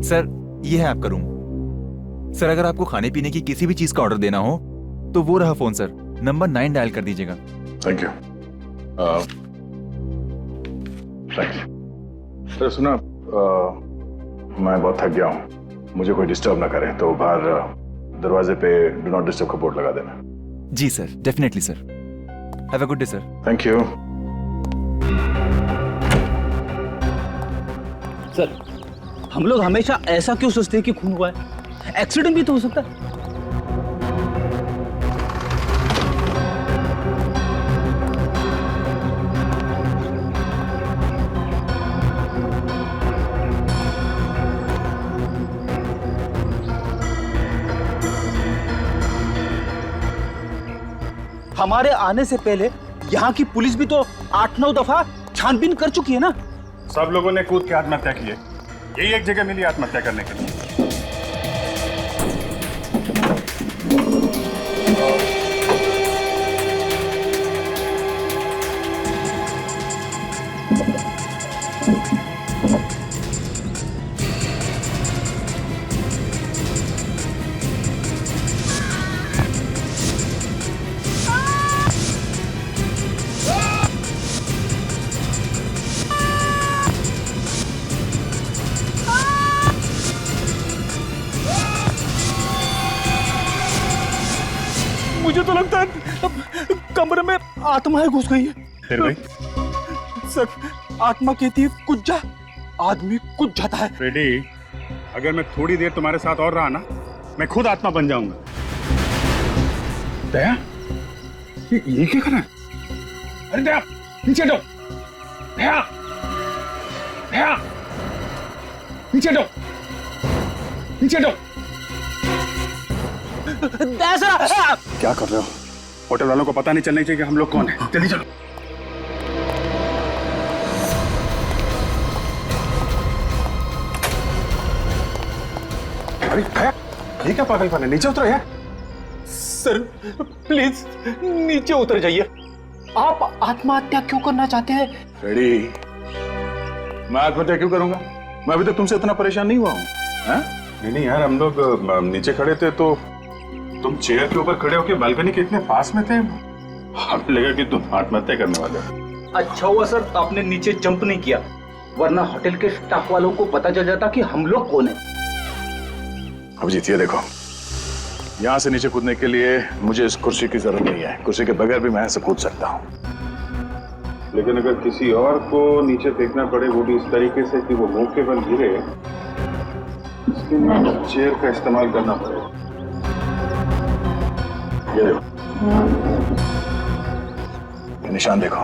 Sir ये है आपका रूम। सर अगर आपको खाने पीने की किसी भी चीज का ऑर्डर देना हो तो वो रहा फोन सर, नंबर 9 डायल कर दीजिएगा। Thank you. सर सुना, मैं बहुत थक गया हूँ, मुझे कोई डिस्टर्ब ना करे तो बाहर दरवाजे पे डू नॉट डिस्टर्ब का बोर्ड लगा देना। जी sir, definitely sir. Have a good day sir. Thank you. Sir हम लोग हमेशा ऐसा क्यों सोचते हैं कि खून हुआ है? एक्सीडेंट भी तो हो सकता है। हमारे आने से पहले यहाँ की पुलिस भी तो 8-9 दफा छानबीन कर चुकी है ना। सब लोगों ने कूद के आत्महत्या की है, यही एक जगह मिली आत्महत्या करने के लिए। मुझे तो लगता है कमरे में आत्माएं घुस गई है। फिर भाई सर आत्मा कहती है कुछ जा, आदमी कुछ जाता है। फ्रेडी, अगर मैं थोड़ी देर तुम्हारे साथ और रहा ना, मैं खुद आत्मा बन जाऊंगा। दया, ये क्या कर रहा है? अरे दया, नीचे हटो। दया, दया, नीचे हटो, नीचे हटो। क्या कर रहे हो? होटल वालों को पता नहीं चलना चाहिए कि हम लोग कौन हैं। जल्दी चलो। अरे ये क्या पागलपन है? नीचे उतरो यार। सर प्लीज नीचे उतर जाइए। आप आत्महत्या क्यों करना चाहते हैं? रेडी, मैं आत्महत्या क्यों करूंगा? मैं अभी तक तुमसे इतना परेशान नहीं हुआ हूँ। नहीं यार, हम लोग नीचे खड़े थे तो तुम चेयर के ऊपर खड़े होकर बालकनी के इतने पास में थे, हमें लगा कि तुम आत्महत्या करने वाले हो। अच्छा हुआ सर आपने नीचे जंप नहीं किया, वरना होटल के स्टाफ वालों को पता चल जाता कि हम लोग कौन है। अब जीतिए, देखो यहाँ से नीचे कूदने के लिए मुझे इस कुर्सी की जरूरत नहीं है, कुर्सी के बगैर भी मैं यहाँ से कूद सकता हूँ। लेकिन अगर किसी और को नीचे फेंकना पड़े, वो भी इस तरीके से कि वो मुंह के बल गिरे, इसके लिए चेयर का इस्तेमाल करना पड़ेगा। ये निशान देखो,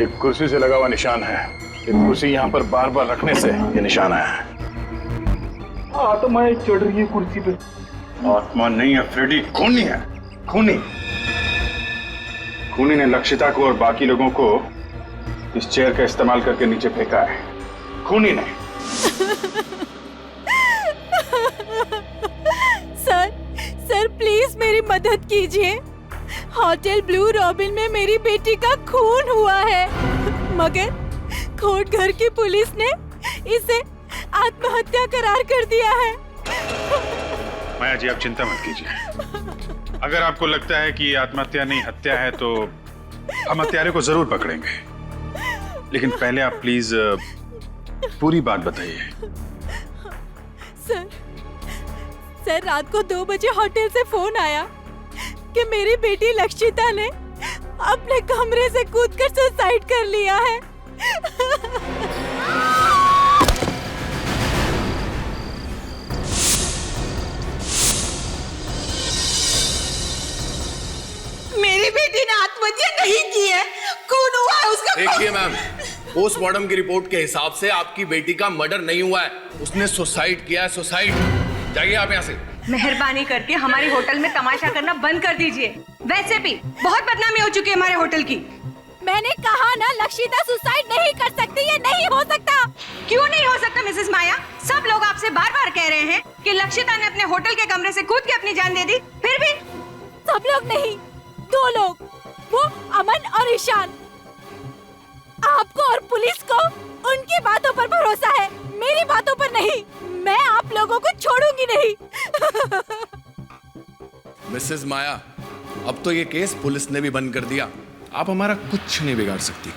एक कुर्सी से लगा हुआ निशान है। ये कुर्सी यहाँ पर बार बार रखने से ये निशान आया है। आत्माएं चढ़ रही है कुर्सी पे। आत्मा नहीं है फ्रेडी, खूनी है। खूनी खूनी ने लक्षिता को और बाकी लोगों को इस चेयर का इस्तेमाल करके नीचे फेंका है। खूनी ने। सर प्लीज मेरी मदद कीजिए। होटल ब्लू रॉबिन में मेरी बेटी का खून हुआ है, मगर कोर्ट घर की पुलिस ने इसे आत्महत्या करार कर दिया है। माया जी, आप चिंता मत कीजिए। अगर आपको लगता है कि ये आत्महत्या नहीं हत्या है तो हम हत्यारे को जरूर पकड़ेंगे, लेकिन पहले आप प्लीज पूरी बात बताइए। सर रात को 2 बजे होटल से फोन आया कि मेरी बेटी लक्षिता ने अपने कमरे से कूदकर सुसाइड कर लिया है। मेरी बेटी ने आत्महत्या नहीं की है, खून हुआ है उसका। देखिए मैम, पोस्टमार्टम की रिपोर्ट के हिसाब से आपकी बेटी का मर्डर नहीं हुआ है, उसने सुसाइड किया है। सुसाइड। जाइए आप यहाँ से। मेहरबानी करके हमारे होटल में तमाशा करना बंद कर दीजिए। वैसे भी बहुत बदनामी हो चुकी है हमारे होटल की। मैंने कहा ना लक्षिता सुसाइड नहीं कर सकती, ये नहीं हो सकता। क्यों नहीं हो सकता मिसेस माया? सब लोग आपसे बार बार कह रहे हैं कि लक्षिता ने अपने होटल के कमरे से कूद के अपनी जान दे दी, फिर भी। सब लोग नहीं, 2 लोग, वो अमन और ईशान। आपको और पुलिस को उनकी बातों पर भरोसा है, मेरी बातों पर नहीं। मैं आप लोगों मिसेस माया, अब तो ये केस पुलिस ने भी बंद कर दिया। आप हमारा कुछ नहीं बिगाड़ सकती।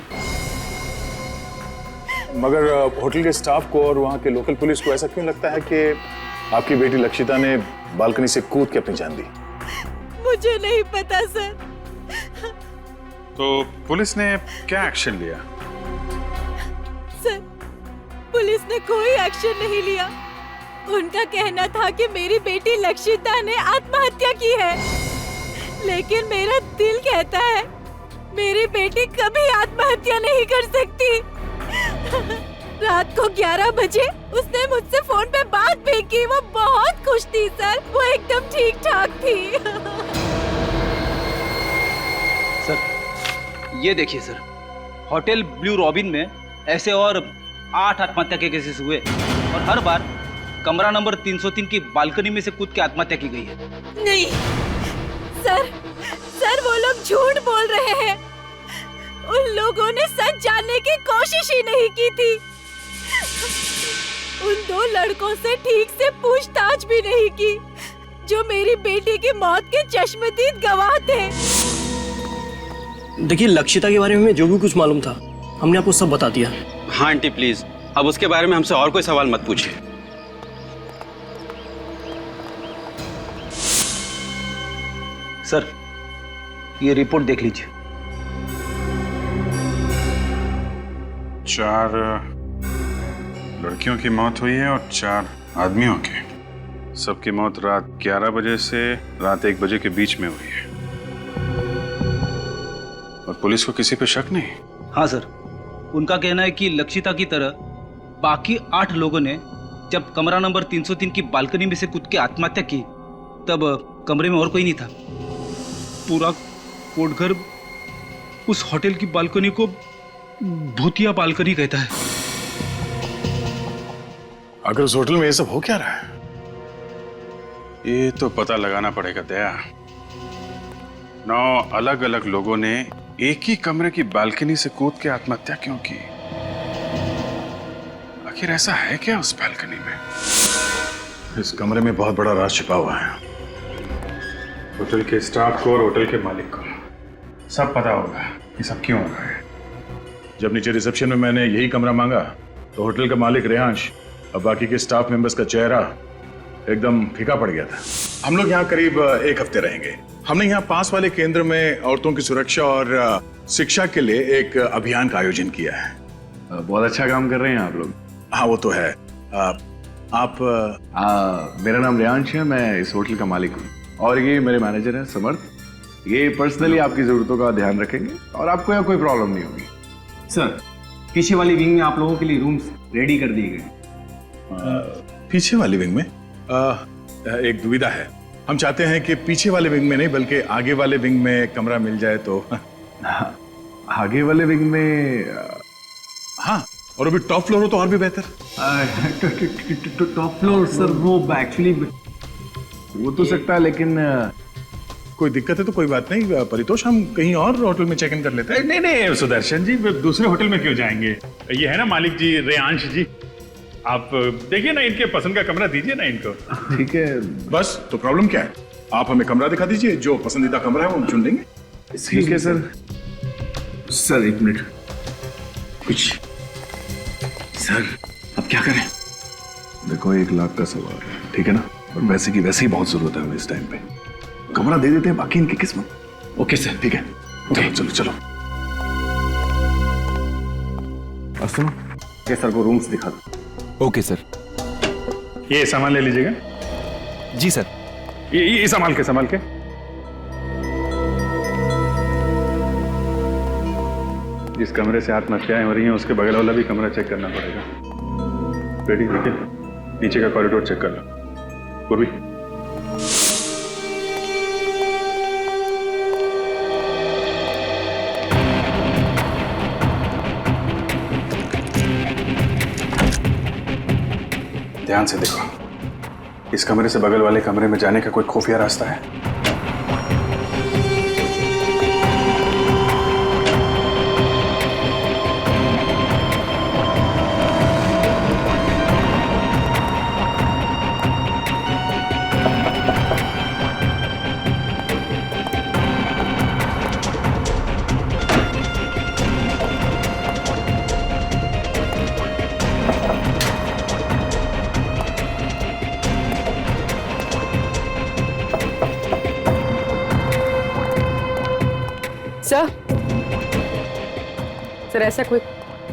मगर होटल के स्टाफ को और वहाँ के लोकल पुलिस को ऐसा क्यों लगता है कि आपकी बेटी लक्षिता ने बालकनी से कूद के अपनी जान दी? मुझे नहीं पता सर। तो पुलिस ने क्या एक्शन लिया? सर, पुलिस ने कोई एक्शन नहीं लिया। उनका कहना था कि मेरी बेटी लक्षिता ने आत्महत्या की है, लेकिन मेरा दिल कहता है मेरी बेटी कभी आत्महत्या नहीं कर सकती। रात को 11 बजे उसने मुझसे फोन पे बात भी की। वो बहुत खुश थी सर, वो एकदम ठीक ठाक थी। सर, ये देखिए सर, होटल ब्लू रॉबिन में ऐसे और 8 आत्महत्या के केसेस हुए और हर बार कमरा नंबर 303 की बालकनी में से कूद के आत्महत्या की गई है। नहीं सर, सर वो लोग झूठ बोल रहे हैं। उन लोगों ने सच जानने की कोशिश ही नहीं की थी। उन 2 लड़कों से ठीक से पूछताछ भी नहीं की जो मेरी बेटी की मौत के चश्मदीद गवाह थे। देखिए, लक्षिता के बारे में जो भी कुछ मालूम था हमने आपको सब बता दिया। हाँ आंटी प्लीज, अब उसके बारे में हमसे और कोई सवाल मत पूछिए। सर, ये रिपोर्ट देख लीजिए। 4 लड़कियों की मौत हुई है और 4 आदमियों की। सबकी मौत रात 11 बजे से रात 1 बजे के बीच में हुई है। और पुलिस को किसी पे शक नहीं? हाँ सर, उनका कहना है कि लक्षिता की तरह बाकी 8 लोगों ने जब कमरा नंबर 303 की बालकनी में से कूद के आत्महत्या की तब कमरे में और कोई नहीं था। पूरा कोटघर उस होटल की बालकनी को भूतिया बालकनी कहता है। अगर उस होटल में ये सब हो क्या रहा है, ये तो पता लगाना पड़ेगा दया। 9 अलग अलग लोगों ने एक ही कमरे की बालकनी से कूद के आत्महत्या क्यों की? आखिर ऐसा है क्या उस बालकनी में? इस कमरे में बहुत बड़ा राज छिपा हुआ है। होटल के स्टाफ को और होटल के मालिक को सब पता होगा ये सब क्यों हो रहा है। जब नीचे रिसेप्शन में मैंने यही कमरा मांगा तो होटल का मालिक रेयांश और बाकी के स्टाफ मेंबर्स का चेहरा एकदम फीका पड़ गया था। हम लोग यहाँ करीब 1 हफ्ते रहेंगे। हमने यहाँ पास वाले केंद्र में औरतों की सुरक्षा और शिक्षा के लिए एक अभियान का आयोजन किया है। बहुत अच्छा काम कर रहे हैं आप लोग। हाँ वो तो है। आप मेरा नाम रेयांश है, मैं इस होटल का मालिक हूँ और ये मेरे मैनेजर हैं समर्थ। ये पर्सनली आपकी जरूरतों का ध्यान रखेंगे और आपको यहाँ कोई प्रॉब्लम नहीं होगी। सर, पीछे वाली विंग में आप लोगों के लिए रूम्स रेडी कर दिए गए। पीछे वाली विंग में एक दुविधा है। हम चाहते हैं कि पीछे वाले विंग में नहीं बल्कि आगे वाले विंग में कमरा मिल जाए तो। आगे वाले विंग में हाँ, और अभी टॉप फ्लोर हो तो और भी बेहतर। टॉप फ्लोर सर, वो एक्चुअली वो तो सकता है, लेकिन कोई दिक्कत है तो कोई बात नहीं परितोष, हम कहीं और होटल में चेक इन कर लेते हैं। नहीं नहीं सुदर्शन जी, दूसरे होटल में क्यों जाएंगे? ये है ना मालिक जी, रेयांश जी, आप देखिए ना, इनके पसंद का कमरा दीजिए ना इनको। ठीक है, बस तो प्रॉब्लम क्या है? आप हमें कमरा दिखा दीजिए, जो पसंदीदा कमरा है वो हम चुन लेंगे। ठीक है सर। सर 1 मिनट, कुछ सर अब क्या करें? देखो 1 लाख का सवाल है, ठीक है ना, और वैसे की वैसे ही बहुत जरूरत है हमें इस टाइम पे। कमरा दे देते हैं, बाकी इनकी किस्मत। ओके सर, ठीक है, चलो चलो चलो। और सुनो, ये सर को रूम्स दिखा दो। Okay sir. ये सामान ले लीजिएगा। जी सर। ये संभाल के संभाल के। जिस कमरे से आत्महत्याएं हो रही हैं उसके बगल वाला भी कमरा चेक करना पड़ेगा। बेटी देखिए, नीचे का कॉरिडोर चेक कर लो। पूर्वी, ध्यान से देखो, इस कमरे से बगल वाले कमरे में जाने का कोई खुफिया रास्ता है? सर ऐसा कोई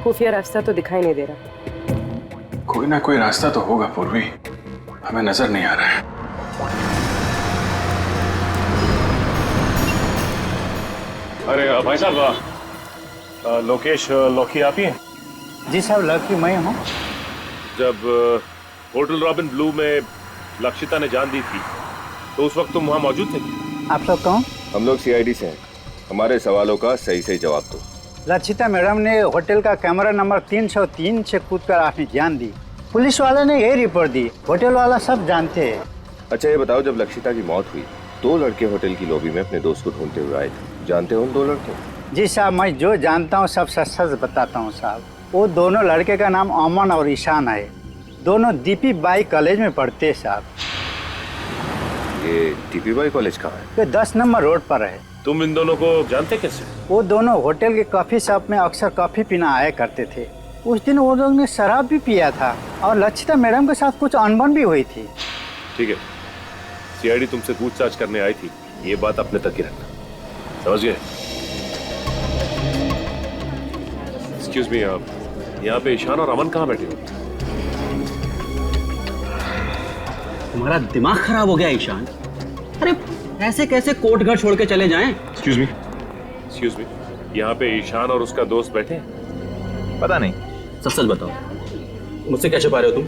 खुफिया रास्ता तो दिखाई नहीं दे रहा। कोई ना कोई रास्ता तो होगा पूर्वी, हमें नजर नहीं आ रहा है। अरे भाई साहब, लोकेश लौकी आप ही हैं? जी साहब, लौकी मैं हूँ। जब होटल रॉबिन ब्लू में लक्षिता ने जान दी थी तो उस वक्त तुम वहाँ मौजूद थे? आप लोग कौन? हम लोग सीआईडी से हैं। हमारे सवालों का सही सही जवाब दो। लक्षिता मैडम ने होटल का कमरा नंबर 303 से कूदकर अपनी जान दी। पुलिस वाले ने यही रिपोर्ट दी, होटल वाला सब जानते हैं। अच्छा ये बताओ, जब लक्षिता की मौत हुई 2 लड़के होटल की लॉबी में अपने दोस्त को ढूंढते हुए आए थे, जानते हो उन 2 लड़के? जी साहब, मैं जो जानता हूँ सब सच सच बताता हूँ साहब। वो दोनों लड़के का नाम अमन और ईशान है। दोनों दीपी बाई कॉलेज में पढ़ते हैं साहब। ये दीपी बाई कॉलेज कहाँ है? ये 10 नंबर रोड पर है। तुम इन दोनों को जानते कैसे? वो दोनों होटल के कॉफी शॉप में अक्सर कॉफी पीना आया करते थे। उस दिन वो लोग ने शराब भी पिया था और लक्षिता मैडम के साथ कुछ अनबन भी हुई थी। ठीक है, सीआईडी तुमसे पूछताछ करने आई थी, ये बात अपने तक ही रखना, समझ गए? एक्सक्यूज मी, आप यहाँ पे ईशान और अमन कहाँ बैठे हो? तुम्हारा दिमाग खराब हो गया ईशान? अरे ऐसे कैसे कोर्ट घर छोड़ के चले जाएं? एक्सक्यूज मी, यहाँ पे ईशान और उसका दोस्त बैठे हैं? पता नहीं। सच सच बताओ, मुझसे क्या छुपा रहे हो तुम?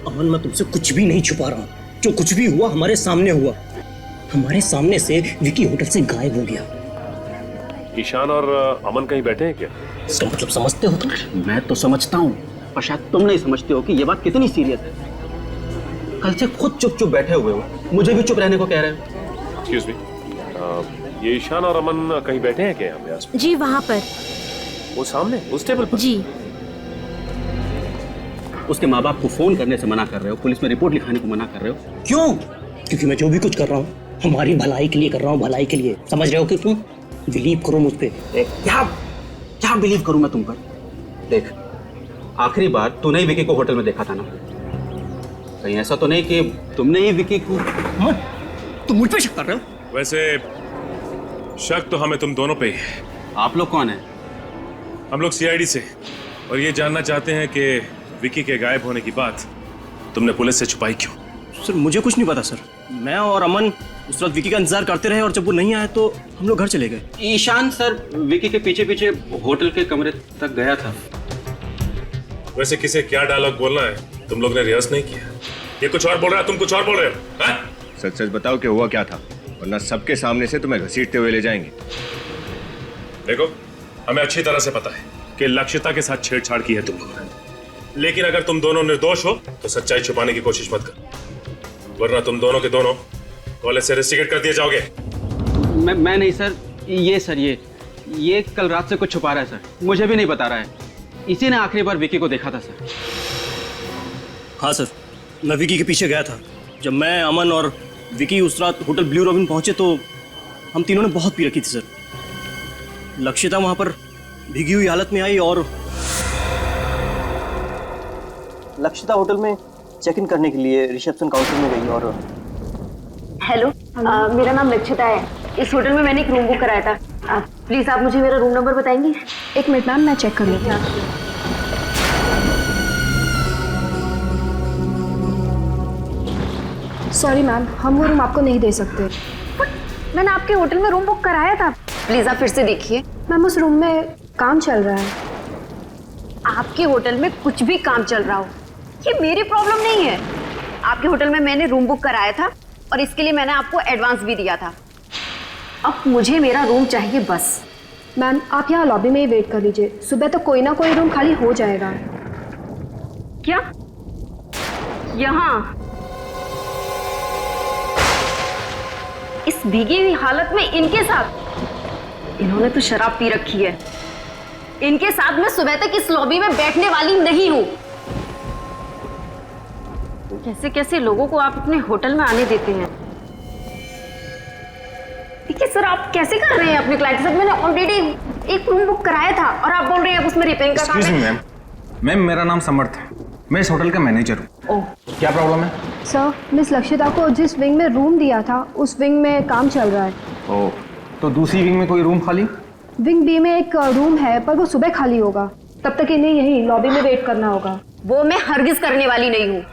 अमन, मैं तुमसे कुछ भी नहीं छुपा रहा हूँ। जो कुछ भी हुआ हमारे सामने हुआ। हमारे सामने से विकी होटल से गायब हो गया। ईशान और अमन कहीं बैठे हैं क्या? इसका मतलब समझते हो तुम? मैं तो समझता हूँ, पर शायद तुम नहीं समझते हो कि ये बात कितनी सीरियस है। कल से खुद चुप चुप बैठे हुए हो, मुझे भी चुप रहने को कह रहे हो। एक्सक्यूज मी, ये ईशान और अमन कहीं बैठे हैं क्या यहाँ पे आसपास? जी वहाँ पर। वो सामने उस टेबल पर? जी। उसके माँ बाप को फोन करने से मना कर रहे हो, पुलिस में रिपोर्ट लिखाने को मना कर रहे हो, क्यों? क्योंकि मैं जो भी कुछ कर रहा हूँ हमारी भलाई के लिए कर रहा हूँ, भलाई के लिए। समझ रहे हो कि तुम? बिलीव करो मुझ पे। क्या बिलीव करूं मैं तुम पर? देख, आखिरी बार तूने ही विकी को होटल में देखा था ना? कहीं ऐसा तो नहीं कि तुमने ही विकी को? तुम मुझ पे शक कर रहे हो? वैसे शक तो हमें तुम दोनों पे ही है। आप लोग कौन है? हम लोग सीआईडी से, और ये जानना चाहते हैं कि विकी के गायब होने की बात तुमने पुलिस से छुपाई क्यों? सर मुझे कुछ नहीं पता सर। मैं और अमन उस वक्त विकी का इंतजार करते रहे और जब वो नहीं आया तो हम लोग घर चले गए। ईशान सर विकी के पीछे पीछे होटल के कमरे तक गया था। वैसे किसे क्या डायलॉग बोलना है तुम लोग ने रिहर्स नहीं किया? ये कुछ और बोल रहा है, तुम कुछ और बोल रहे हो। हाँ? सच सच बताओ कि हुआ क्या था, वरना सबके सामने से तुम्हें घसीटते हुए ले जाएंगे। देखो, हमें अच्छी तरह से पता है कि लक्षिता के साथ छेड़छाड़ की है तुम लोगों ने, लेकिन अगर तुम दोनों निर्दोष हो तो सच्चाई छुपाने की कोशिश मत करो, वरना तुम दोनों के दोनों कॉलेज से रेस्टिकेट कर दिए जाओगे। मैं नहीं सर, ये कल रात से कुछ छुपा रहा है सर, मुझे भी नहीं बता रहा है। इसी ने आखिरी बार विकी को देखा था सर। हाँ सर, मैं विकी के पीछे गया था। जब मैं, अमन और विकी उस रात होटल ब्लू रॉबिन पहुंचे तो हम तीनों ने बहुत पी रखी थी सर। लक्षिता वहां पर भीगी हुई हालत में आई और लक्षिता होटल में चेक इन करने के लिए रिसेप्शन काउंटर में गई और हेलो, मेरा नाम लक्षिता है। इस होटल में मैंने एक रूम बुक कराया था। प्लीज आप मुझे मेरा रूम नंबर बताएंगी? एक मिनट मैम, मैं चेक कर लेती हूँ। सॉरी मैम, हम वो रूम आपको नहीं दे सकते। मैंने आपके होटल में रूम बुक कराया था। प्लीज आप फिर से देखिए। मैम उस रूम में काम चल रहा है। आपके होटल में कुछ भी काम चल रहा हो, ये मेरी प्रॉब्लम नहीं है। आपके होटल में मैंने रूम बुक कराया था और इसके लिए मैंने आपको एडवांस भी दिया था। अब मुझे मेरा रूम चाहिए बस। मैम आप यहाँ लॉबी में ही वेट कर लीजिए, सुबह तो कोई ना कोई रूम खाली हो जाएगा। क्या? यहाँ इस भीगी हुई हालत में इनके साथ? इन्होंने तो शराब पी रखी है। इनके साथ मैं सुबह तक इस लॉबी में बैठने वाली नहीं हूँ। कैसे कैसे लोगों को आप अपने होटल में आने देते हैं? देखिए सर, आप कैसे कर रहे हैं अपने क्लाइंट के साथ? मैंने ऑलरेडी एक रूम बुक कराया था और आप बोल रहे हैं उसमें रिपेयरिंग का काम है। मैम, मेरा नाम समर्थ है, मैं इस होटल का मैनेजर हूँ। क्या प्रॉब्लम है? सर, मिस लक्षिता को जिस विंग में रूम दिया था उस विंग में काम चल रहा है। ओह, तो दूसरी विंग में कोई रूम खाली? विंग बी में एक रूम है पर वो सुबह खाली होगा, तब तक इन्हें यही लॉबी में वेट करना होगा। वो मैं हरगिज करने वाली नहीं हूँ।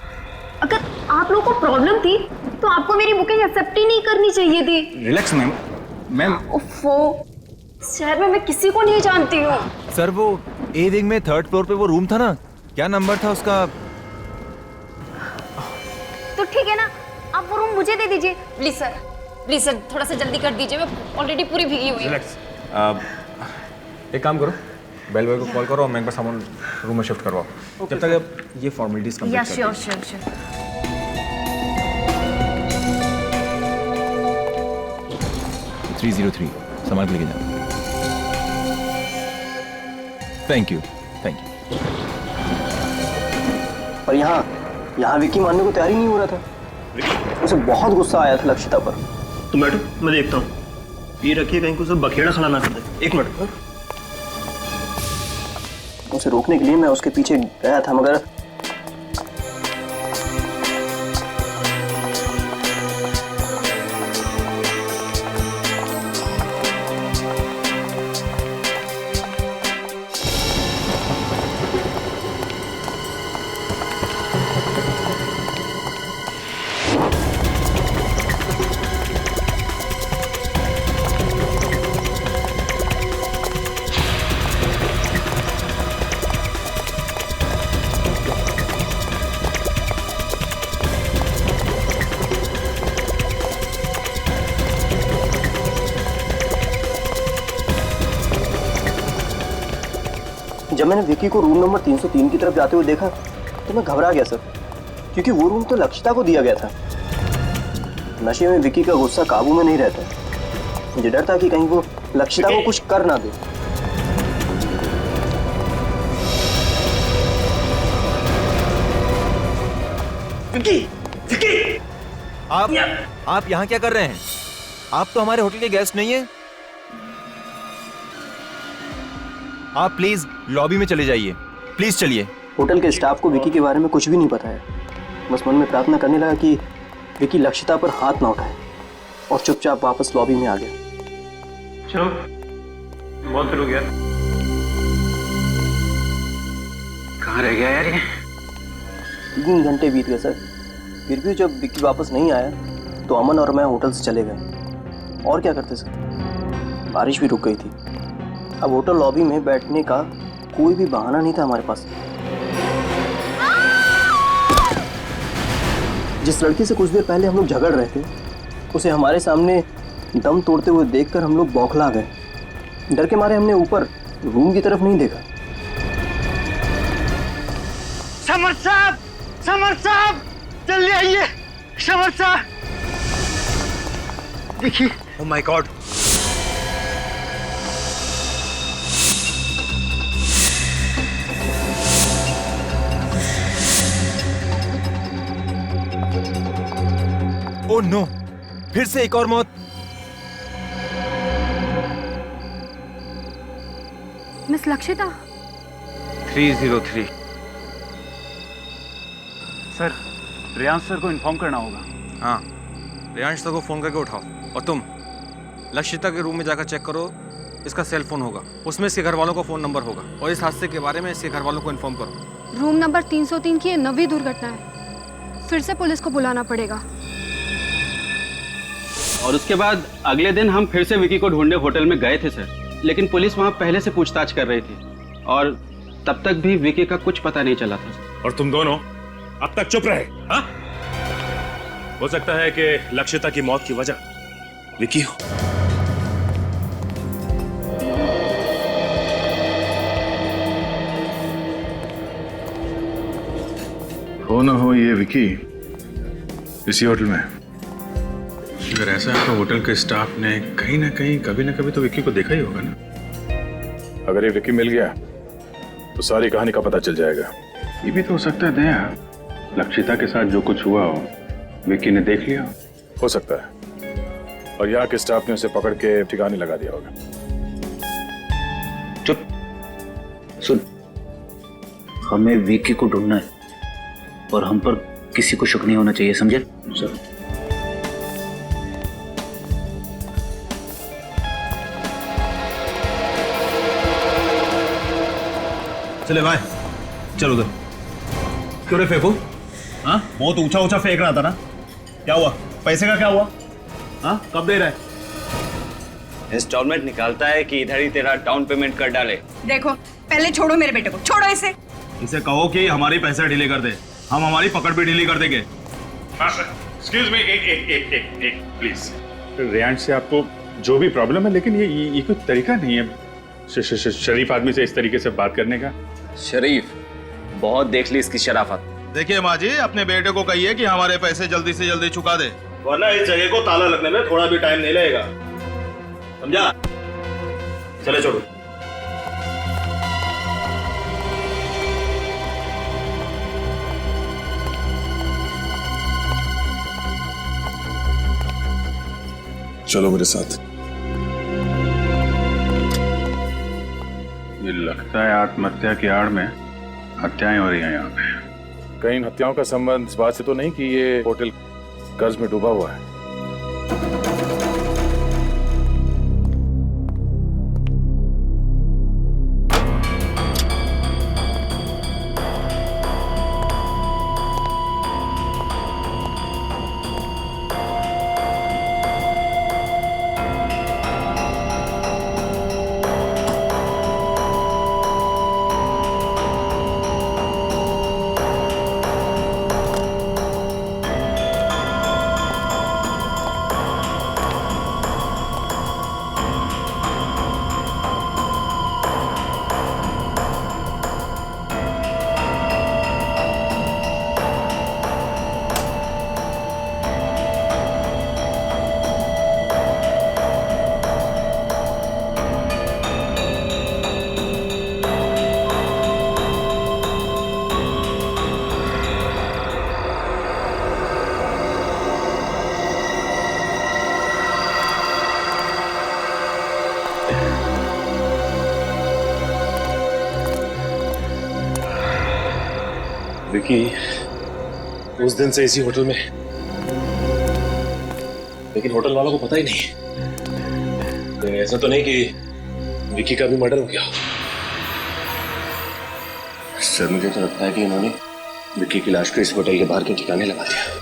अगर आप लोगों को प्रॉब्लम थी तो आपको मेरी बुकिंग एक्सेप्ट ही नहीं करनी चाहिए थी। Relax ma'am. मैम ओफो, शहर में मैं किसी को नहीं जानती हूँ। सर वो ए विंग में 3rd फ्लोर पे वो रूम था ना, क्या नंबर था उसका? तो ठीक है ना, आप वो रूम मुझे दे दीजिए प्लीज सर। प्लीज सर थोड़ा सा जल्दी कर दीजिए, मैं ऑलरेडी पूरी भीगी हुई हूँ। एक काम करो, बेल बॉय को कॉल करो और मैं एक बार सामान रूम में शिफ्ट करवाओ, जब तक अब ये फॉर्मेलिटीज कंप्लीट या कर श्योर दीजिए। Sure sure. 303 सामान लेके जाओ। Thank you, thank you. पर यहाँ विक्की मानने को तैयार ही नहीं हो रहा था। उसे बहुत गुस्सा आया था लक्षिता पर। तुम बैठो, मैं देखता हूँ। ये रखिए कहीं को उसे बखेड़ा खड़ा ना कर दे। एक मिनट। उसे रोकने के लिए मैं उसके पीछे गया था, मगर जब मैंने विक्की को रूम नंबर 303 की तरफ जाते हुए देखा तो मैं घबरा गया सर, क्योंकि वो रूम तो लक्षिता को दिया गया था। नशे में विक्की का गुस्सा काबू में नहीं रहता। मुझे डर था कि कहीं वो लक्षिता को कुछ कर ना दे। विक्की, विक्की! आप यहाँ क्या कर रहे हैं? आप तो हमारे होटल के गेस्ट नहीं हैं। आप प्लीज लॉबी में चले जाइए, प्लीज चलिए। होटल के स्टाफ को विक्की के बारे में कुछ भी नहीं पता है। बस मन में प्रार्थना करने लगा कि विक्की लक्षिता पर हाथ ना उठाए, और चुपचाप वापस लॉबी में आ गया। चलो, बहुत हो गया। कहाँ रह गया यार ये? 3 घंटे बीत गए सर, फिर भी जब विक्की वापस नहीं आया तो अमन और मैं होटल से चले गए। और क्या करते सर, बारिश भी रुक गई थी। अब होटल लॉबी में बैठने का कोई भी बहाना नहीं था हमारे पास। जिस लड़की से कुछ देर पहले हम लोग झगड़ रहे थे, उसे हमारे सामने दम तोड़ते हुए देखकर हम लोग बौखला गए। डर के मारे हमने ऊपर रूम की तरफ नहीं देखा। समर साहब, समर साहब, जल्दी आइए। समर साहब, देखिए। Oh my god. Oh no, फिर से एक और मौत। Miss Lakshita. 303 sir, Riyansh sir को इन्फॉर्म करना होगा। हाँ, रियांश सर को फोन करके उठाओ। और तुम लक्षिता के रूम में जाकर चेक करो, इसका सेल फोन होगा, उसमें इसके घर वालों का फोन नंबर होगा, और इस हादसे के बारे में इसके घर वालों को इन्फॉर्म करो। रूम नंबर 303 की 9वीं दुर्घटना है, फिर से पुलिस को बुलाना पड़ेगा। और उसके बाद अगले दिन हम फिर से विकी को ढूंढने होटल में गए थे सर, लेकिन पुलिस वहाँ पहले से पूछताछ कर रही थी और तब तक भी विकी का कुछ पता नहीं चला था। और तुम दोनों अब तक चुप रहे। हाँ? हो सकता है कि लक्षिता की मौत की वजह विकी हो। हो ना हो ये विकी इसी होटल में। अगर ऐसा है तो होटल के स्टाफ ने कहीं ना कहीं कभी ना कभी तो विक्की को देखा ही होगा ना। अगर ये विकी मिल गया तो सारी कहानी का पता चल जाएगा। ये भी तो हो सकता है दया, लक्षिता के साथ जो कुछ हुआ हो विक्की ने देख लिया हो सकता है, और यहाँ के स्टाफ ने उसे पकड़ के ठिकाने लगा दिया होगा। चुप, सुन, हमें विक्की को ढूंढना है और हम पर किसी को शक नहीं होना चाहिए, समझे सर? चले भाई, चल उधर। क्यों रे फेंको? हाँ, बहुत ऊंचा ऊंचा फेंक रहा था ना। क्या हुआ? पैसे का क्या हुआ? हाँ, कब दे रहा है? इंस्टॉलमेंट निकालता है कि इधर ही तेरा डाउन पेमेंट कर डाले। देखो, पहले छोड़ो मेरे बेटे को, छोड़ो इसे। इसे कहो कि हमारी पैसा डिले कर दे, हम हमारी पकड़ भी डिले कर देंगे। एक्सक्यूज मी, एक प्लीज। रेयांश से आपको जो भी प्रॉब्लम है, लेकिन ये कोई तरीका नहीं है शरीफ आदमी से इस तरीके से बात करने का। शरीफ, बहुत देख ली इसकी शराफत। देखिए माँ जी, अपने बेटे को कहिए कि हमारे पैसे जल्दी से जल्दी चुका दे, वरना इस जगह को ताला लगने में थोड़ा भी टाइम नहीं लगेगा, समझा? चले छोड़ो। चलो मेरे साथ। ये लगता है आत्महत्या की आड़ में हत्याएं हो रही हैं यहाँ पे। कहीं इन हत्याओं का संबंध इस बात से तो नहीं कि ये होटल कर्ज में डूबा हुआ है? विकी उस दिन से इसी होटल में, लेकिन होटल वालों को पता ही नहीं। ऐसा तो नहीं कि विकी का भी मर्डर हो गया? सर मुझे तो लगता है कि इन्होंने विकी की लाश को इस होटल के बाहर के ठिकाने लगा दिया।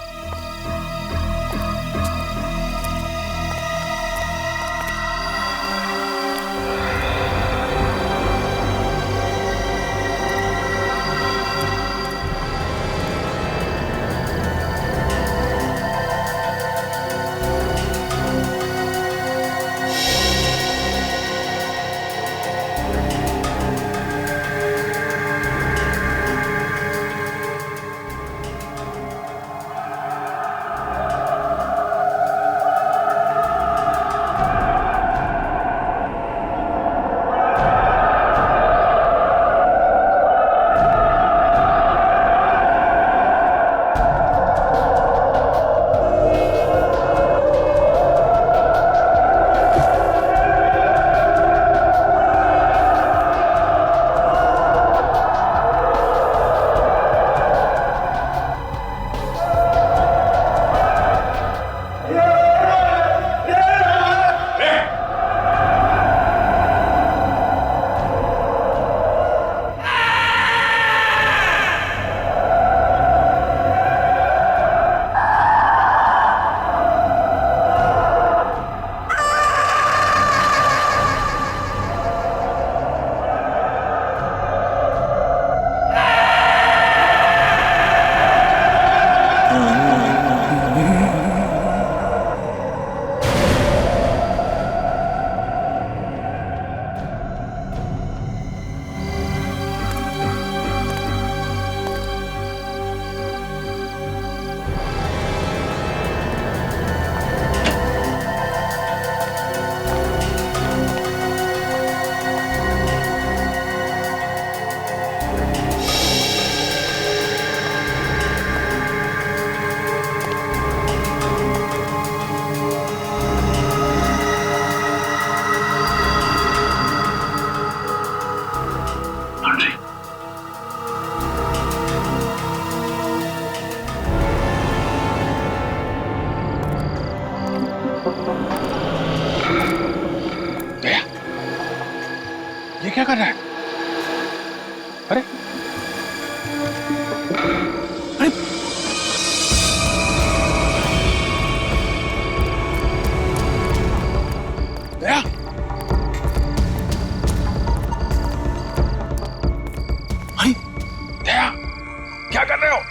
आओ।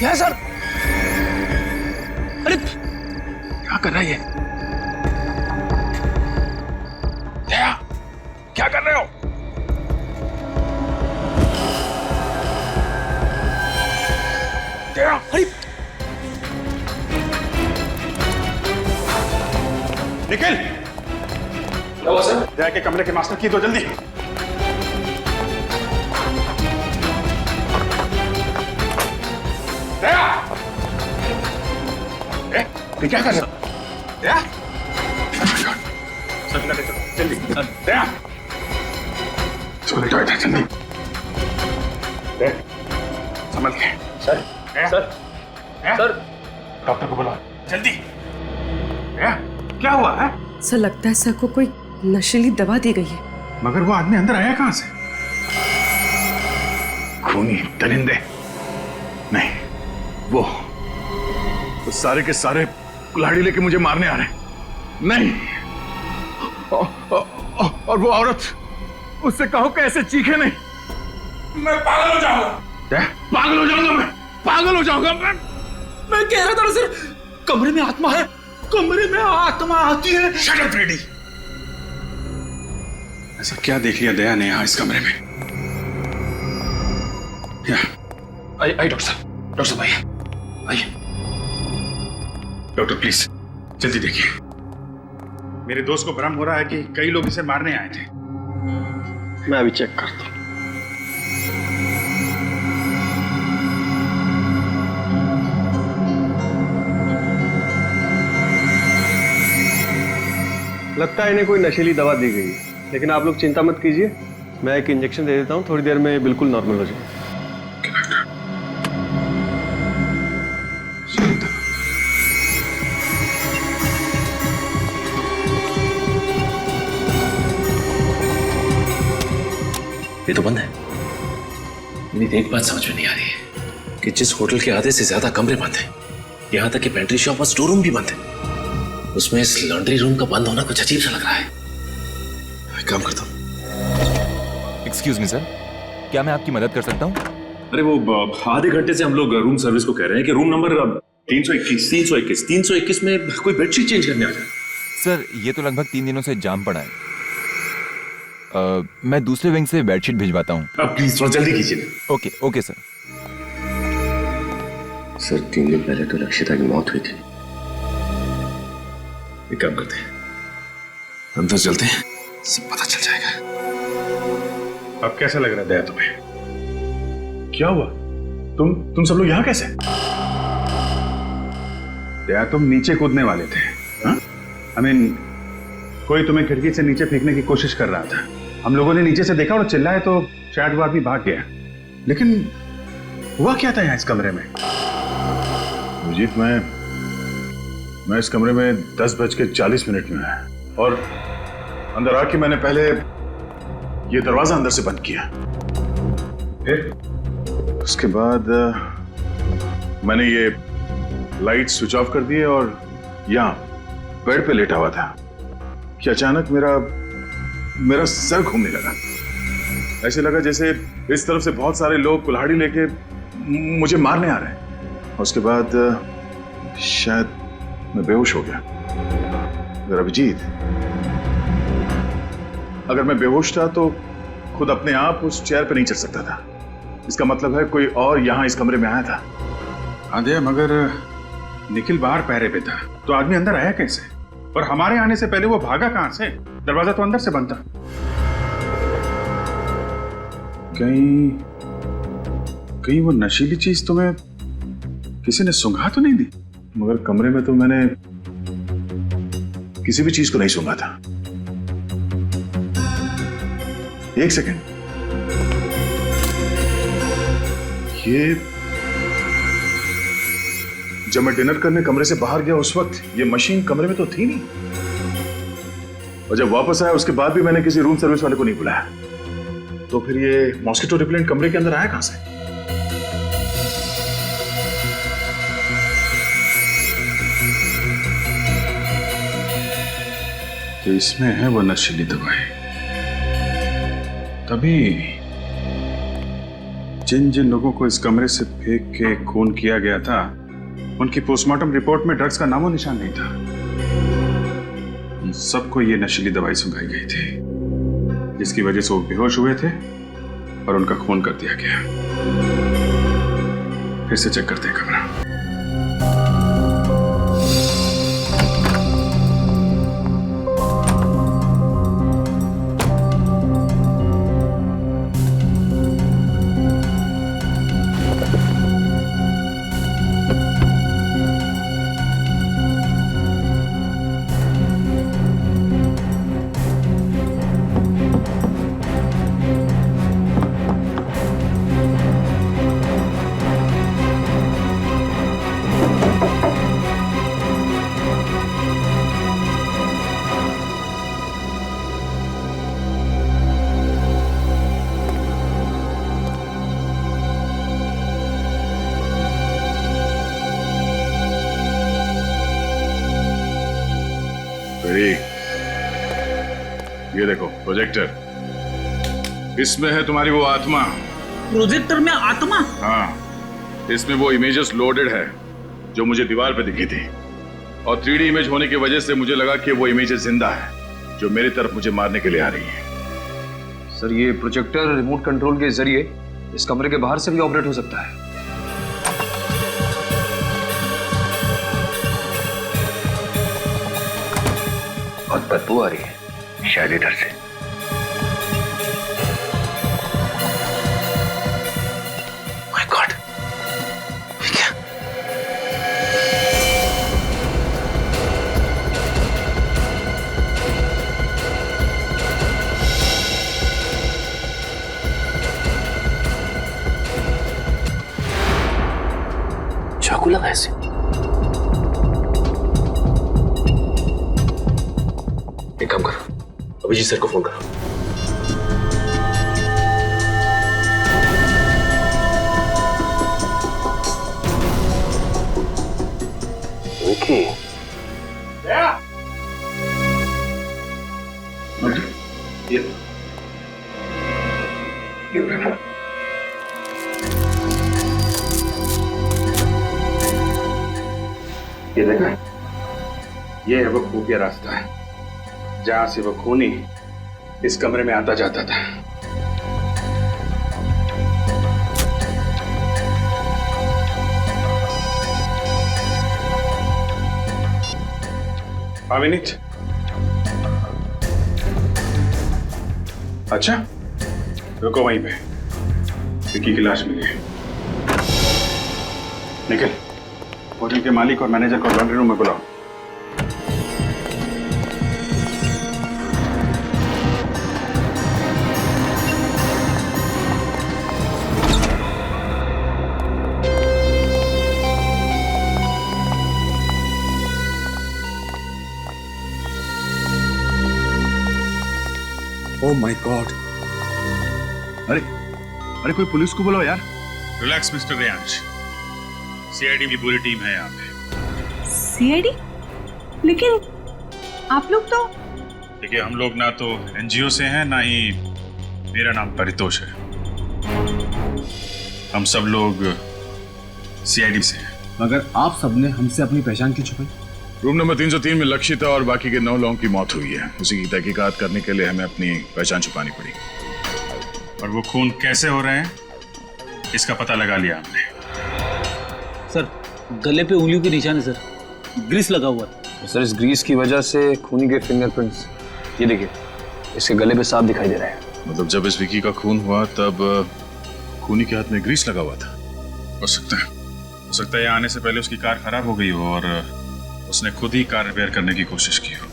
Yes sir. अरे क्या कर रहा है ये? दया, क्या कर रहे हो? दया, अरे निखिल, क्या हुआ सर? दया के कमरे के मास्टर की दो जल्दी। दया, ये क्या कर रहे हो? दया, जल्दी दया, चलो इधर जल्दी। दया, संभल के। सर सर सर डॉक्टर को बुलाओ जल्दी। दया, क्या हुआ है? सर लगता है सर को कोई नशीली दवा दी गई है। मगर वो आदमी अंदर आया कहां से? खूनी दरिंदे नहीं, वो सारे के सारे कुल्हाड़ी लेके मुझे मारने आ रहे हैं। नहीं, और वो औरत, उससे कहो कैसे चीखे नहीं। मैं पागल हो जाऊंगा। पागल हो जाऊंगा, मैं पागल हो जाऊंगा। मैं कह रहा था ना सर, कमरे में आत्मा है, कमरे में आत्मा आती है। Shut up ready. ऐसा क्या देख लिया दया ने यहाँ इस कमरे में? आइए डॉक्टर साहब आइए आइए। डॉक्टर प्लीज जल्दी देखिए। मेरे दोस्त को भ्रम हो रहा है कि कई लोग इसे मारने आए थे। मैं अभी चेक करता हूँ। लगता है इन्हें कोई नशीली दवा दी गई है, लेकिन आप लोग चिंता मत कीजिए, मैं एक इंजेक्शन दे देता हूँ, थोड़ी देर में बिल्कुल नॉर्मल हो जाएगा। ये तो बंद है। मेरी एक बात समझ में नहीं आ रही है कि जिस होटल के आधे से ज्यादा कमरे बंद हैं, यहाँ तक कि पेंट्री शॉप और स्टोर रूम भी बंद है, उसमें इस लॉन्ड्री रूम का बंद होना कुछ अजीब सा लग रहा है। काम करता हूँ। एक्सक्यूज मी सर, क्या मैं आपकी मदद कर सकता हूँ? अरे वो आधे घंटे से हम लोग रूम सर्विस को कह रहे हैं कि रूम नंबर 321 में कोई बेडशीट चेंज करने आ जाए। सर ये तो लगभग 3 दिनों से जाम पड़ा है। मैं दूसरे विंग से बेडशीट भिजवाता हूँ। प्लीज थोड़ा जल्दी कीजिए। Okay okay sir. सर 3 दिन पहले तो लक्षिता की मौत हुई थी। एक काम करते हैं, अंदर चलते हैं, सब पता चल जाएगा। अब कैसा लग रहा है दया तुम्हें? क्या हुआ? तुम सब लोग यहाँ कैसे? दया तुम नीचे कूदने वाले थे। I mean, कोई तुम्हें खिड़की से नीचे फेंकने की कोशिश कर रहा था। हम लोगों ने नीचे से देखा और चिल्लाए तो शायद वो आदमी भाग गया, लेकिन हुआ क्या था यहाँ इस कमरे में? अजीत, मैं इस कमरे में 10:40 में आया और अंदर आके मैंने पहले ये दरवाजा अंदर से बंद किया, फिर उसके बाद मैंने ये लाइट स्विच ऑफ कर दिए और यहाँ बेड पे लेटा हुआ था कि अचानक मेरा सर घूमने लगा। ऐसे लगा जैसे इस तरफ से बहुत सारे लोग कुल्हाड़ी लेके मुझे मारने आ रहे हैं। उसके बाद शायद मैं बेहोश हो गया। अगर अभिजीत, अगर मैं बेहोश था तो खुद अपने आप उस चेयर पे नहीं चढ़ सकता था। इसका मतलब है कोई और यहां इस कमरे में आया था। हाँ दया, मगर निखिल बाहर पहरे पे था तो आदमी अंदर आया कैसे? और हमारे आने से पहले वो भागा कहां से? दरवाजा तो अंदर से बंद था। कहीं वो नशीली चीज तुम्हें किसी ने सूंघा तो नहीं दी? मगर कमरे में तो मैंने किसी भी चीज को नहीं सूंघा था। एक सेकंड, ये जब मैं डिनर करने कमरे से बाहर गया उस वक्त ये मशीन कमरे में तो थी नहीं, और जब वापस आया उसके बाद भी मैंने किसी रूम सर्विस वाले को नहीं बुलाया, तो फिर ये मॉस्किटो रिपेलेंट कमरे के अंदर आया कहां से? तो इसमें है वो नशीली दवाई, तभी जिन जिन लोगों को इस कमरे से फेंक के खून किया गया था, उनकी पोस्टमार्टम रिपोर्ट में ड्रग्स का नामो निशान नहीं था। उन सबको ये नशीली दवाई सुंघाई गई थी, जिसकी वजह से वो बेहोश हुए थे और उनका खून कर दिया गया। फिर से चेक करते हैं कमरा। ये देखो प्रोजेक्टर, इसमें है तुम्हारी वो आत्मा। प्रोजेक्टर में आत्मा? हाँ, इसमें वो इमेजेस लोडेड है जो मुझे दीवार पे दिखी थी, और 3D इमेज होने की वजह से मुझे लगा कि वो इमेजेस जिंदा है जो मेरी तरफ मुझे मारने के लिए आ रही है। सर, ये प्रोजेक्टर रिमोट कंट्रोल के जरिए इस कमरे के बाहर से भी ऑपरेट हो सकता है। बहुत बदबू आ रही है, शायद इधर से। माय गॉड, ये क्या? चाकू लगा ऐसे? एक काम करो, अभिजीत सर को फोन करो। ओके। ये देखा, ये है वो खुफिया रास्ता है जहां से वो खूनी इस कमरे में आता जाता था। मिनट। अच्छा, रुको वहीं पे, विकी की लाश मिली है। निखिल, होटल के मालिक और मैनेजर को लॉन्ड्री रूम में बुलाओ। ओह माय गॉड! अरे अरे, कोई पुलिस को बुलाओ यार। रिलैक्स मिस्टर रेयांश, सीआईडी की पूरी टीम है यहाँ पे। सीआईडी? लेकिन आप लोग तो... देखिए, हम लोग ना तो एनजीओ से हैं, ना ही मेरा नाम परितोष है। हम सब लोग सीआईडी से हैं। मगर आप सबने हमसे अपनी पहचान क्यों छुपाई? रूम नंबर 303 में लक्षिता और बाकी के 9 लोगों की मौत हुई है। उसी की तहकीकात करने के लिए हमें अपनी पहचान छुपानी पड़ी, और वो खून कैसे हो रहे हैं इसका पता लगा लिया हमने। सर, गले पे उंगलियों के निशान है सर, ग्रीस लगा हुआ है। सर, इस ग्रीस की वजह से खूनी के फिंगरप्रिंट्स, ये देखिए, इसके गले पे साफ दिखाई दे रहे हैं। मतलब जब इस विकी का खून हुआ तब खूनी के हाथ में ग्रीस लगा हुआ था। हो सकता है यहाँ आने से पहले उसकी कार खराब हो गई हो और उसने खुद ही कार रिपेयर करने की कोशिश की हो।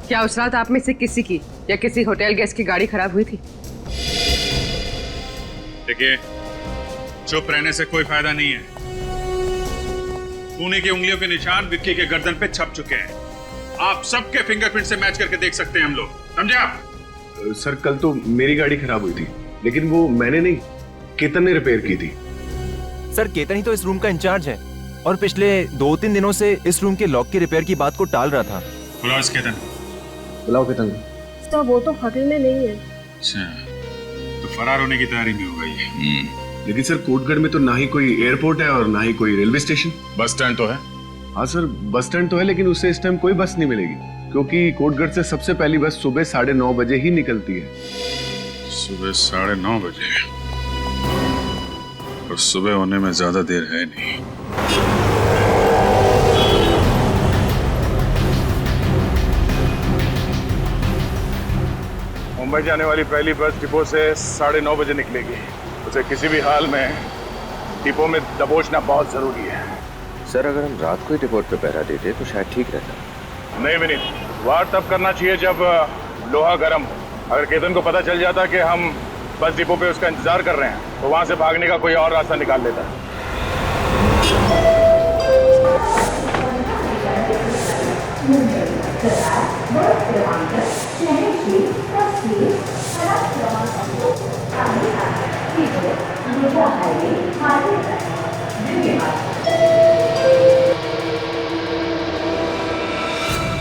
क्या उस रात आप में से किसी की या किसी होटल गेस्ट की गाड़ी खराब हुई थी? देखिए, चुप रहने से कोई फायदा नहीं है। खूनी की उंगलियों के निशान विक्की के गर्दन पे छप चुके हैं। आप सबके फिंगरप्रिंट से मैच करके देख सकते हैं हम लोग, समझे आप? सर, कल तो मेरी गाड़ी खराब हुई थी, लेकिन वो मैंने नहीं, केतन ने रिपेयर की थी। सर, केतन ही तो इस रूम का इंचार्ज है और पिछले 2-3 दिनों से इस रूम के लॉक के रिपेयर की बात को टाल रहा था। बुलाओ इस केतन। बुलाओ केतन। तो वो तो होटल में नहीं है। अच्छा, तो फरार होने की तैयारी में होगा ये। लेकिन सर कोटगढ़ में तो ना ही कोई एयरपोर्ट है और ना ही कोई रेलवे स्टेशन। बस स्टैंड तो है। हाँ सर, बस स्टैंड तो है, लेकिन उससे इस टाइम कोई बस नहीं मिलेगी, क्योंकि कोटगढ़ से सबसे पहली बस सुबह 9:30 बजे ही निकलती है। सुबह 9:30 बजे? और सुबह होने में ज्यादा देर है नहीं। मुंबई जाने वाली पहली बस डिपो से 9:30 बजे निकलेगी। उसे किसी भी हाल में डिपो में दबोचना बहुत जरूरी है। सर, अगर हम रात को ही डिपोट पे पहरा देते तो शायद ठीक रहता। नहीं विनीत, वार तब करना चाहिए जब लोहा गर्म हो। अगर केतन को पता चल जाता कि हम बस डिपो पे उसका इंतजार कर रहे हैं तो वहां से भागने का कोई और रास्ता निकाल लेता।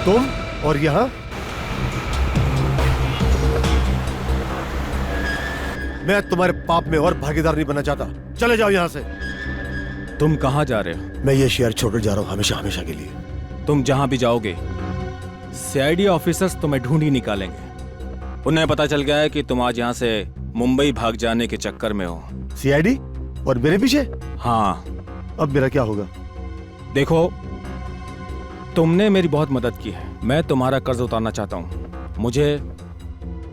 तुम और यहाँ? मैं तुम्हारे पाप में और भागीदार नहीं बनना चाहता। चले जाओ यहाँ से। तुम कहाँ जा रहे हो? मैं ये शहर छोड़कर जा रहा हूँ हमेशा हमेशा के लिए। तुम जहां भी जाओगे सीआईडी ऑफिसर्स तुम्हें ढूंढ ही निकालेंगे। उन्हें पता चल गया है कि तुम आज यहाँ से मुंबई भाग जाने के चक्कर में हो। सीआईडी? और मेरे पीछे? हाँ। अब मेरा क्या होगा? देखो, तुमने मेरी बहुत मदद की है। मैं तुम्हारा कर्ज उतारना चाहता हूँ। मुझे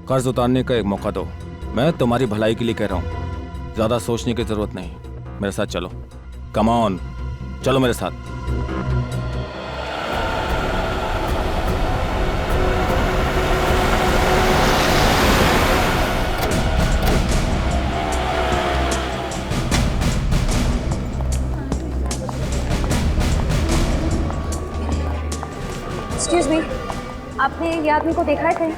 कर्ज उतारने का एक मौका दो। मैं तुम्हारी भलाई के लिए कह रहा हूँ, ज्यादा सोचने की जरूरत नहीं। मेरे साथ चलो। कम ऑन, चलो मेरे साथ। एक्सक्यूज मी, आपने ये आदमी को देखा है कहीं?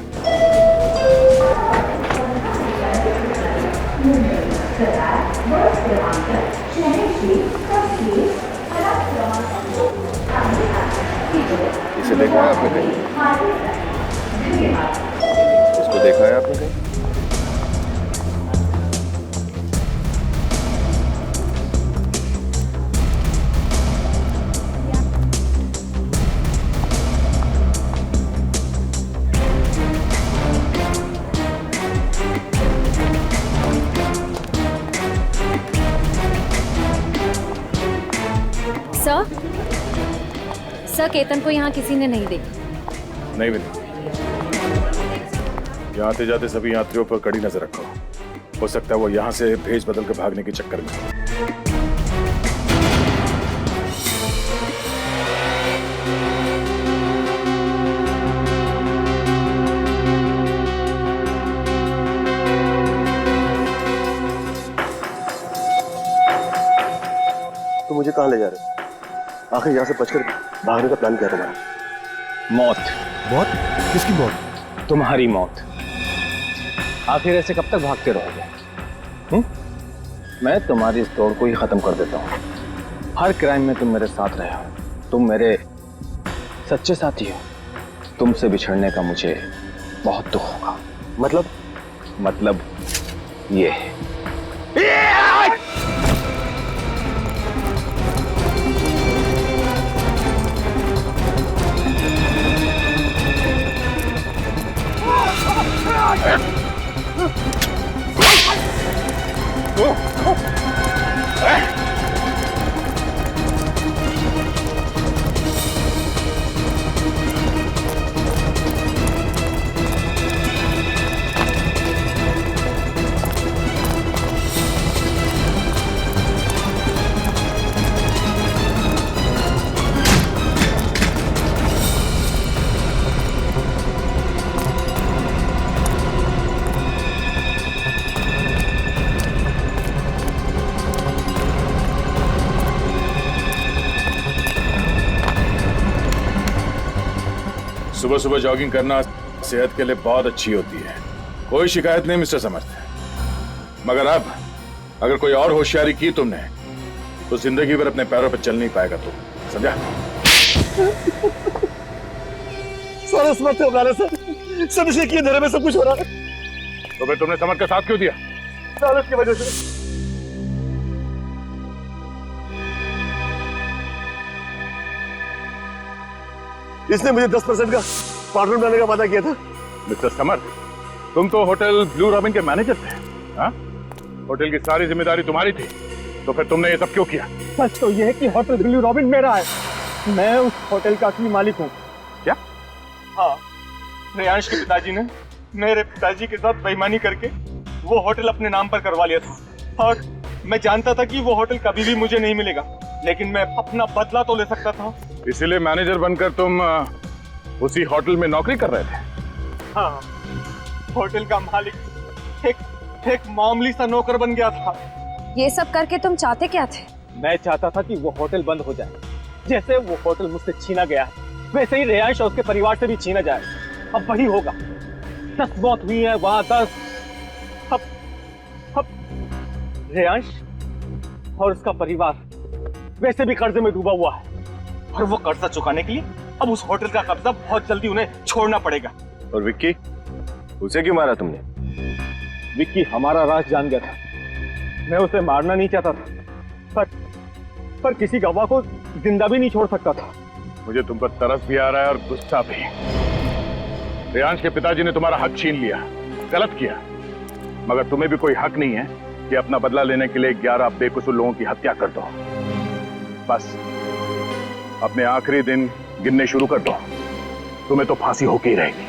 इसे देखा है आपने कहीं? इसको देखा है आपने कहीं? सर, केतन को यहाँ किसी ने नहीं देखा। नहीं विनीत, यहाँ आते जाते सभी यात्रियों पर कड़ी नजर रखो। हो सकता है वो यहाँ से भेज बदल के भागने के चक्कर में। तो मुझे कहाँ ले जा रहे हो? आखिर यहाँ से बचकर भागने का प्लान क्या तुम्हारा? मौत। मौत? किसकी मौत? तुम्हारी मौत। आखिर ऐसे कब तक भागते रहोगे? मैं तुम्हारी इस दौड़ को ही खत्म कर देता हूँ। हर क्राइम में तुम मेरे साथ रहे हो। तुम मेरे सच्चे साथी हो। तुमसे बिछड़ने का मुझे बहुत दुख होगा। मतलब ये है। सुबह सुबह जॉगिंग करना सेहत के लिए बहुत अच्छी होती है। कोई शिकायत नहीं मिस्टर समर्थ। मगर अब अगर कोई और होशियारी की तुमने तो जिंदगी भर अपने पैरों पर चल नहीं पाएगा तू, समझा? सारा समर्थ हो रहा है सर। सब इसी की अंधेरे में सब कुछ हो रहा है। तो फिर तुमने समर्थ का साथ क्यों दिया? सालत की वजह से। इसने मुझे 10% का पार्टनर बनाने का वादा किया था। मिस्टर समर्थ, तुम तो होटल ब्लू रॉबिन के मैनेजर थे, हाँ? होटल की सारी जिम्मेदारी तुम्हारी थी, तो फिर तुमने ये सब क्यों किया? सच तो यह है कि होटल ब्लू रॉबिन मेरा है। मैं उस होटल का असली मालिक हूँ। क्या? हाँ, रेयांश के पिताजी ने मेरे पिताजी के साथ बेईमानी करके वो होटल अपने नाम पर करवा लिया था और मैं जानता था कि वो होटल कभी भी मुझे नहीं मिलेगा, लेकिन मैं अपना बदला तो ले सकता था। इसीलिए मैनेजर बनकर तुम उसी होटल में नौकरी कर रहे थे? हाँ, होटल का मालिक एक मामूली सा नौकर बन गया था। ये सब करके तुम चाहते क्या थे? मैं चाहता था कि वो होटल बंद हो जाए। जैसे वो होटल मुझसे छीना गया है, वैसे ही रेयांश और उसके परिवार से भी छीना जाए। अब वही होगा। 10 मौत हुई है वहां, 10। अब रेयांश और उसका परिवार वैसे भी कर्जे में डूबा हुआ है और वो कर्जा चुकाने के लिए अब उस होटल का कब्जा बहुत जल्दी उन्हें छोड़ना पड़ेगा। और विक्की, उसे क्यों मारा तुमने? विक्की हमारा राज जान गया था। मैं उसे मारना नहीं चाहता था, पर किसी गवाह को जिंदा भी नहीं छोड़ सकता था। मुझे तुम पर तरस भी आ रहा है और गुस्सा भी। रेयांश के पिताजी ने तुम्हारा हक छीन लिया, गलत किया, मगर तुम्हें भी कोई हक नहीं है कि अपना बदला लेने के लिए 11 बेकसूर लोगों की हत्या कर दो। बस अपने आखिरी दिन गिनने शुरू कर दो, तुम्हें तो फांसी होके ही रहेगी।